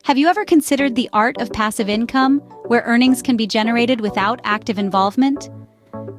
Have you ever considered the art of passive income, where earnings can be generated without active involvement?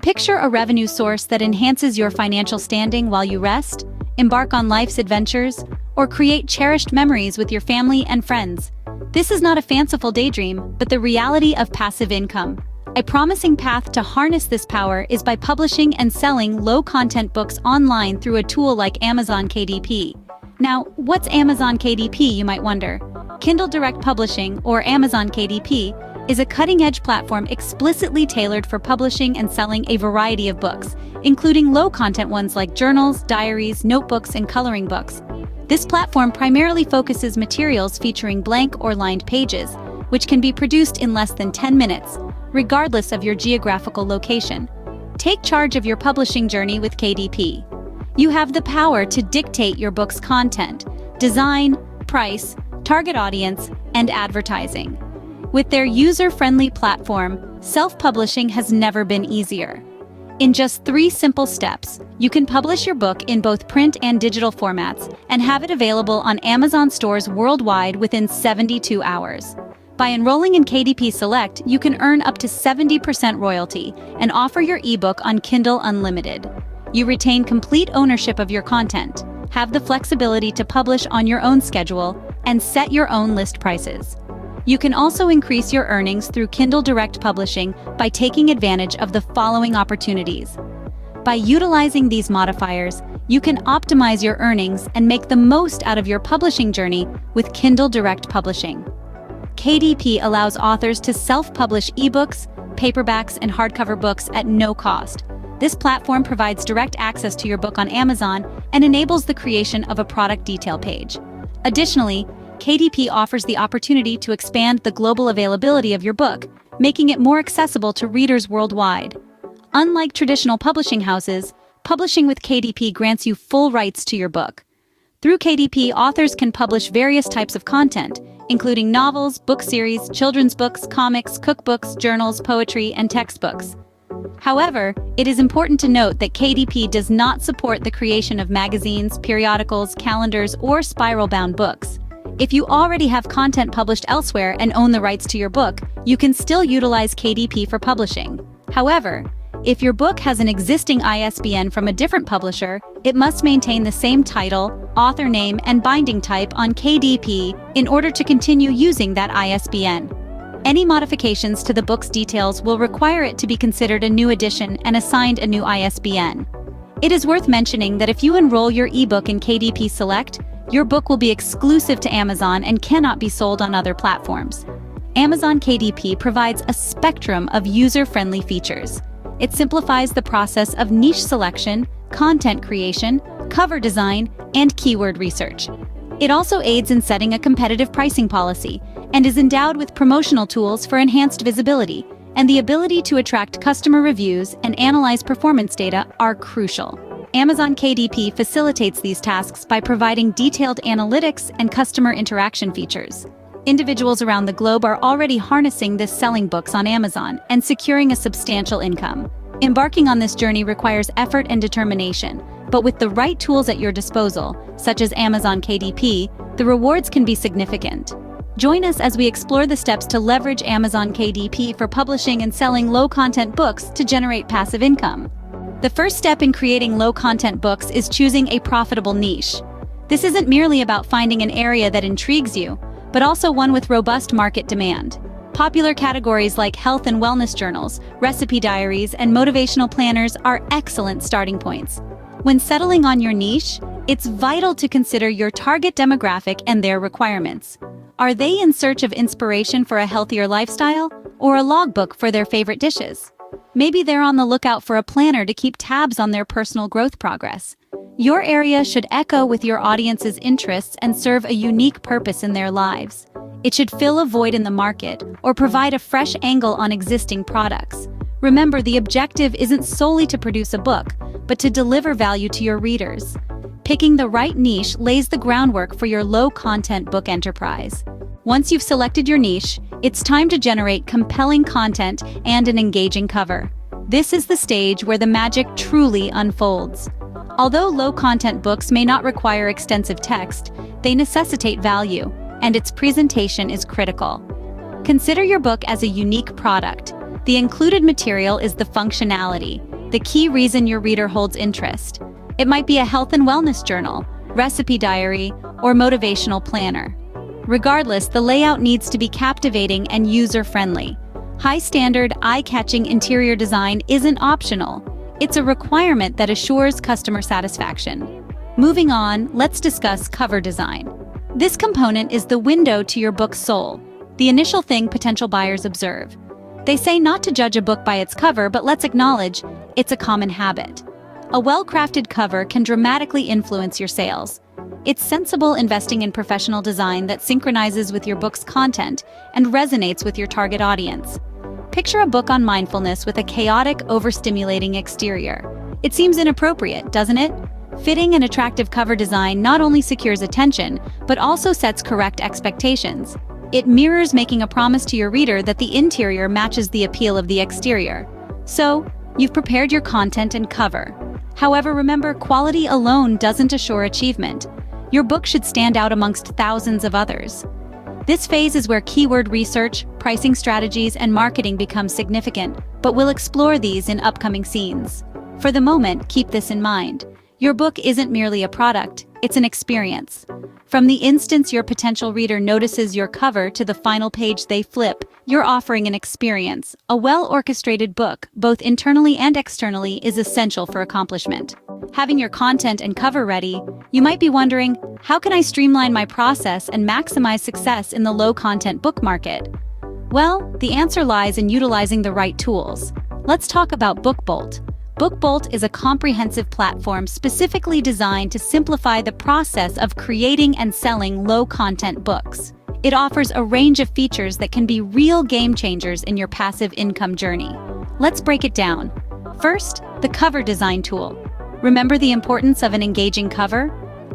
Picture a revenue source that enhances your financial standing while you rest, embark on life's adventures, or create cherished memories with your family and friends. This is not a fanciful daydream, but the reality of passive income. A promising path to harness this power is by publishing and selling low-content books online through a tool like Amazon KDP. Now, what's Amazon KDP, you might wonder? Kindle Direct Publishing, or Amazon KDP, is a cutting-edge platform explicitly tailored for publishing and selling a variety of books, including low-content ones like journals, diaries, notebooks, and coloring books. This platform primarily focuses materials featuring blank or lined pages, which can be produced in less than 10 minutes, regardless of your geographical location. Take charge of your publishing journey with KDP. You have the power to dictate your book's content, design, price, target audience, and advertising. With their user-friendly platform, self-publishing has never been easier. In just 3 simple steps, you can publish your book in both print and digital formats and have it available on Amazon stores worldwide within 72 hours. By enrolling in KDP Select, you can earn up to 70% royalty and offer your ebook on Kindle Unlimited. You retain complete ownership of your content, have the flexibility to publish on your own schedule, and set your own list prices. You can also increase your earnings through Kindle Direct Publishing by taking advantage of the following opportunities. By utilizing these modifiers, you can optimize your earnings and make the most out of your publishing journey with Kindle Direct Publishing. KDP allows authors to self-publish ebooks, paperbacks, and hardcover books at no cost. This platform provides direct access to your book on Amazon and enables the creation of a product detail page. Additionally, KDP offers the opportunity to expand the global availability of your book, making it more accessible to readers worldwide. Unlike traditional publishing houses, publishing with KDP grants you full rights to your book. Through KDP, authors can publish various types of content, including novels, book series, children's books, comics, cookbooks, journals, poetry, and textbooks. However, it is important to note that KDP does not support the creation of magazines, periodicals, calendars, or spiral-bound books. If you already have content published elsewhere and own the rights to your book, you can still utilize KDP for publishing. However, if your book has an existing ISBN from a different publisher, it must maintain the same title, author name, and binding type on KDP in order to continue using that ISBN. Any modifications to the book's details will require it to be considered a new edition and assigned a new ISBN. It is worth mentioning that if you enroll your ebook in KDP Select, your book will be exclusive to Amazon and cannot be sold on other platforms. Amazon KDP provides a spectrum of user-friendly features. It simplifies the process of niche selection, content creation, cover design, and keyword research. It also aids in setting a competitive pricing policy and is endowed with promotional tools for enhanced visibility, and the ability to attract customer reviews and analyze performance data are crucial. Amazon KDP facilitates these tasks by providing detailed analytics and customer interaction features. Individuals around the globe are already harnessing this, selling books on Amazon and securing a substantial income. Embarking on this journey requires effort and determination, but with the right tools at your disposal, such as Amazon KDP, the rewards can be significant. Join us as we explore the steps to leverage Amazon KDP for publishing and selling low-content books to generate passive income. The first step in creating low-content books is choosing a profitable niche. This isn't merely about finding an area that intrigues you, but also one with robust market demand. Popular categories like health and wellness journals, recipe diaries, and motivational planners are excellent starting points. When settling on your niche, it's vital to consider your target demographic and their requirements. Are they in search of inspiration for a healthier lifestyle, or a logbook for their favorite dishes? Maybe they're on the lookout for a planner to keep tabs on their personal growth progress. Your area should echo with your audience's interests and serve a unique purpose in their lives. It should fill a void in the market or provide a fresh angle on existing products. Remember, the objective isn't solely to produce a book, but to deliver value to your readers. Picking the right niche lays the groundwork for your low-content book enterprise. Once you've selected your niche, it's time to generate compelling content and an engaging cover. This is the stage where the magic truly unfolds. Although low-content books may not require extensive text, they necessitate value, and its presentation is critical. Consider your book as a unique product. The included material is the functionality, the key reason your reader holds interest. It might be a health and wellness journal, recipe diary, or motivational planner. Regardless, the layout needs to be captivating and user-friendly. High-standard, eye-catching interior design isn't optional. It's a requirement that assures customer satisfaction. Moving on, let's discuss cover design. This component is the window to your book's soul, the initial thing potential buyers observe. They say not to judge a book by its cover, but let's acknowledge it's a common habit. A well-crafted cover can dramatically influence your sales. It's sensible investing in professional design that synchronizes with your book's content and resonates with your target audience. Picture a book on mindfulness with a chaotic, overstimulating exterior. It seems inappropriate, doesn't it? Fitting and attractive cover design not only secures attention, but also sets correct expectations. It mirrors making a promise to your reader that the interior matches the appeal of the exterior. So, you've prepared your content and cover. However, remember, quality alone doesn't assure achievement. Your book should stand out amongst thousands of others. This phase is where keyword research, pricing strategies, and marketing become significant, but we'll explore these in upcoming scenes. For the moment, keep this in mind. Your book isn't merely a product, it's an experience. From the instant your potential reader notices your cover to the final page they flip, you're offering an experience. A well-orchestrated book, both internally and externally, is essential for accomplishment. Having your content and cover ready, you might be wondering, how can I streamline my process and maximize success in the low-content book market? Well, the answer lies in utilizing the right tools. Let's talk about BookBolt. BookBolt is a comprehensive platform specifically designed to simplify the process of creating and selling low-content books. It offers a range of features that can be real game changers in your passive income journey. Let's break it down. First, the cover design tool. Remember the importance of an engaging cover?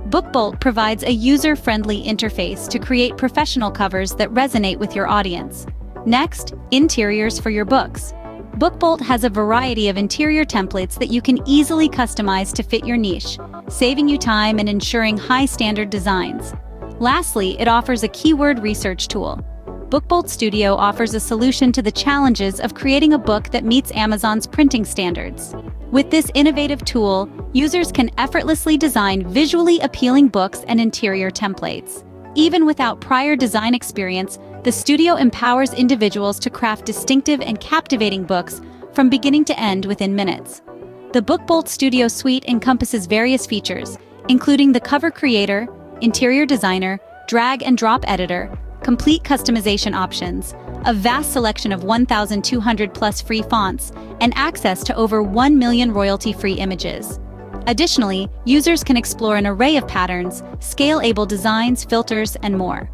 BookBolt provides a user-friendly interface to create professional covers that resonate with your audience. Next, interiors for your books. BookBolt has a variety of interior templates that you can easily customize to fit your niche, saving you time and ensuring high-standard designs. Lastly, it offers a keyword research tool. BookBolt Studio offers a solution to the challenges of creating a book that meets Amazon's printing standards. With this innovative tool, users can effortlessly design visually appealing books and interior templates. Even without prior design experience, the studio empowers individuals to craft distinctive and captivating books from beginning to end within minutes. The BookBolt Studio Suite encompasses various features, including the cover creator, interior designer, drag and drop editor, complete customization options, a vast selection of 1,200 plus free fonts, and access to over 1 million royalty-free images. Additionally, users can explore an array of patterns, scale-able designs, filters, and more.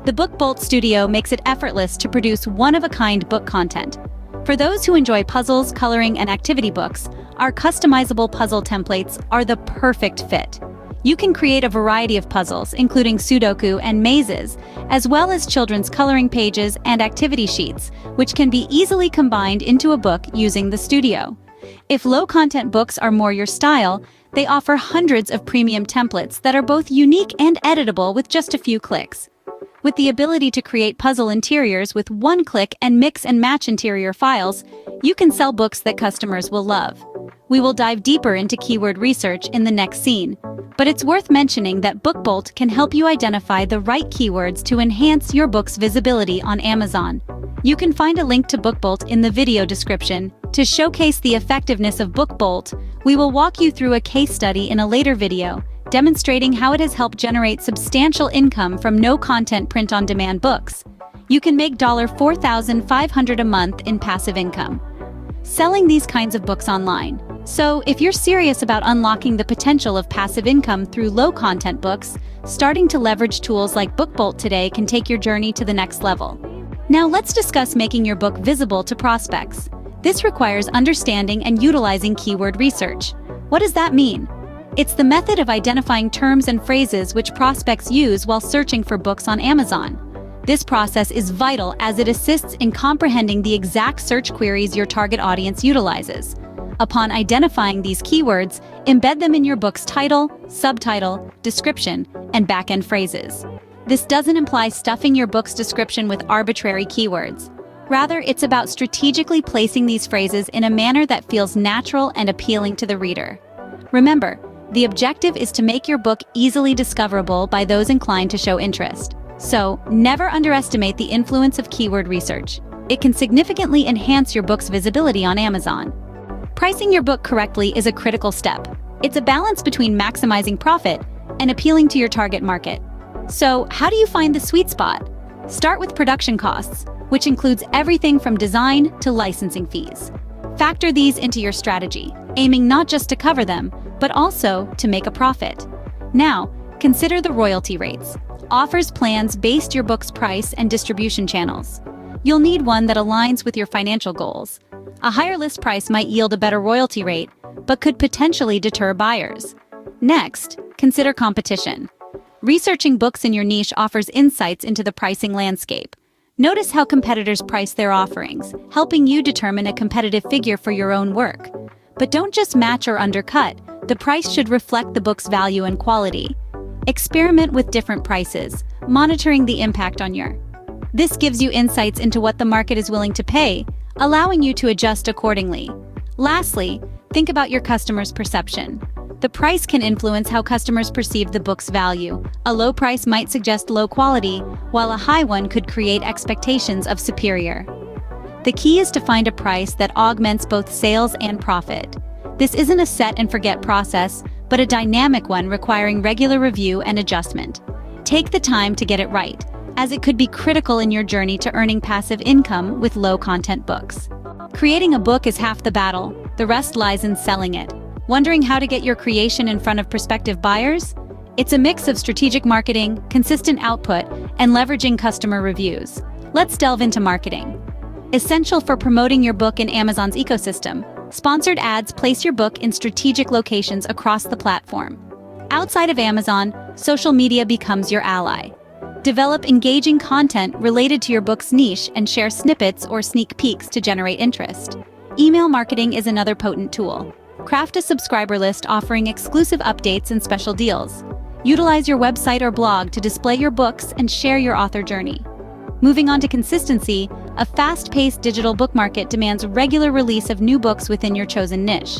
The BookBolt Studio makes it effortless to produce one-of-a-kind book content. For those who enjoy puzzles, coloring, and activity books, our customizable puzzle templates are the perfect fit. You can create a variety of puzzles, including Sudoku and mazes, as well as children's coloring pages and activity sheets, which can be easily combined into a book using the Studio. If low-content books are more your style, they offer hundreds of premium templates that are both unique and editable with just a few clicks. With the ability to create puzzle interiors with one click and mix and match interior files, you can sell books that customers will love. We will dive deeper into keyword research in the next scene, but it's worth mentioning that BookBolt can help you identify the right keywords to enhance your book's visibility on Amazon. You can find a link to BookBolt in the video description. To showcase the effectiveness of BookBolt, we will walk you through a case study in a later video, demonstrating how it has helped generate substantial income from no-content print-on-demand books. You can make $4,500 a month in passive income selling these kinds of books online. So, if you're serious about unlocking the potential of passive income through low-content books, starting to leverage tools like BookBolt today can take your journey to the next level. Now let's discuss making your book visible to prospects. This requires understanding and utilizing keyword research. What does that mean? It's the method of identifying terms and phrases which prospects use while searching for books on Amazon. This process is vital as it assists in comprehending the exact search queries your target audience utilizes. Upon identifying these keywords, embed them in your book's title, subtitle, description, and back-end phrases. This doesn't imply stuffing your book's description with arbitrary keywords. Rather, it's about strategically placing these phrases in a manner that feels natural and appealing to the reader. Remember, the objective is to make your book easily discoverable by those inclined to show interest. So, never underestimate the influence of keyword research. It can significantly enhance your book's visibility on Amazon. Pricing your book correctly is a critical step. It's a balance between maximizing profit and appealing to your target market. So, how do you find the sweet spot? Start with production costs, which includes everything from design to licensing fees. Factor these into your strategy, aiming not just to cover them, but also to make a profit. Now, consider the royalty rates. Offers plans based your book's price and distribution channels. You'll need one that aligns with your financial goals. A higher list price might yield a better royalty rate, but could potentially deter buyers. Next, consider competition. Researching books in your niche offers insights into the pricing landscape. Notice how competitors price their offerings, helping you determine a competitive figure for your own work. But don't just match or undercut. The price should reflect the book's value and quality. Experiment with different prices, monitoring the impact on your. This gives you insights into what the market is willing to pay, allowing you to adjust accordingly. Lastly, think about your customer's perception. The price can influence how customers perceive the book's value. A low price might suggest low quality, while a high one could create expectations of superior. The key is to find a price that augments both sales and profit. This isn't a set-and-forget process, but a dynamic one requiring regular review and adjustment. Take the time to get it right, as it could be critical in your journey to earning passive income with low-content books. Creating a book is half the battle. The rest lies in selling it. Wondering how to get your creation in front of prospective buyers? It's a mix of strategic marketing, consistent output, and leveraging customer reviews. Let's delve into marketing. Essential for promoting your book in Amazon's ecosystem. Sponsored ads place your book in strategic locations across the platform. Outside of Amazon, social media becomes your ally. Develop engaging content related to your book's niche and share snippets or sneak peeks to generate interest. Email marketing is another potent tool. Craft a subscriber list offering exclusive updates and special deals. Utilize your website or blog to display your books and share your author journey. Moving on to consistency, a fast-paced digital book market demands regular release of new books within your chosen niche.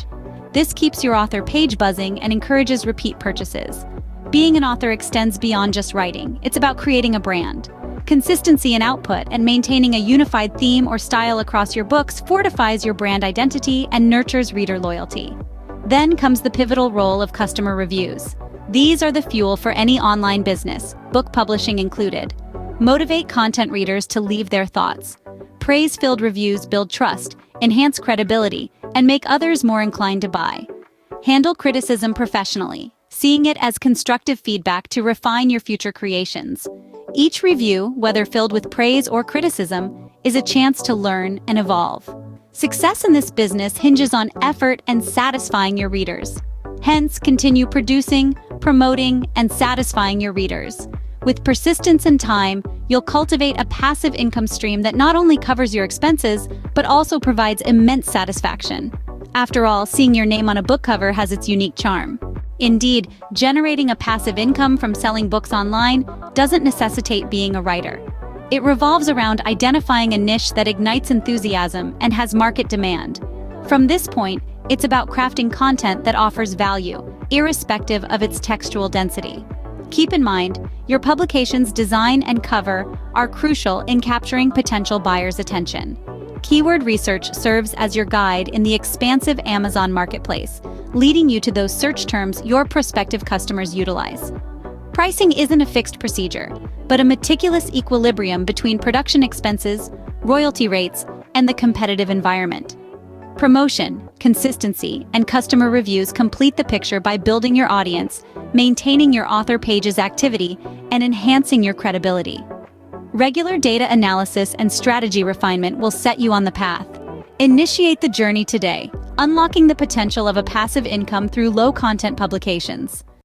This keeps your author page buzzing and encourages repeat purchases. Being an author extends beyond just writing. It's about creating a brand. Consistency in output and maintaining a unified theme or style across your books fortifies your brand identity and nurtures reader loyalty. Then comes the pivotal role of customer reviews. These are the fuel for any online business, book publishing included. Motivate content readers to leave their thoughts. Praise-filled reviews build trust, enhance credibility, and make others more inclined to buy. Handle criticism professionally, seeing it as constructive feedback to refine your future creations. Each review, whether filled with praise or criticism, is a chance to learn and evolve. Success in this business hinges on effort and satisfying your readers. Hence, continue producing, promoting, and satisfying your readers. With persistence and time, you'll cultivate a passive income stream that not only covers your expenses, but also provides immense satisfaction. After all, seeing your name on a book cover has its unique charm. Indeed, generating a passive income from selling books online doesn't necessitate being a writer. It revolves around identifying a niche that ignites enthusiasm and has market demand. From this point, it's about crafting content that offers value, irrespective of its textual density. Keep in mind, your publication's design and cover are crucial in capturing potential buyers' attention. Keyword research serves as your guide in the expansive Amazon marketplace, leading you to those search terms your prospective customers utilize. Pricing isn't a fixed procedure, but a meticulous equilibrium between production expenses, royalty rates, and the competitive environment. Promotion, consistency, and customer reviews complete the picture by building your audience, maintaining your author page's activity, and enhancing your credibility. Regular data analysis and strategy refinement will set you on the path. Initiate the journey today, unlocking the potential of a passive income through low-content publications.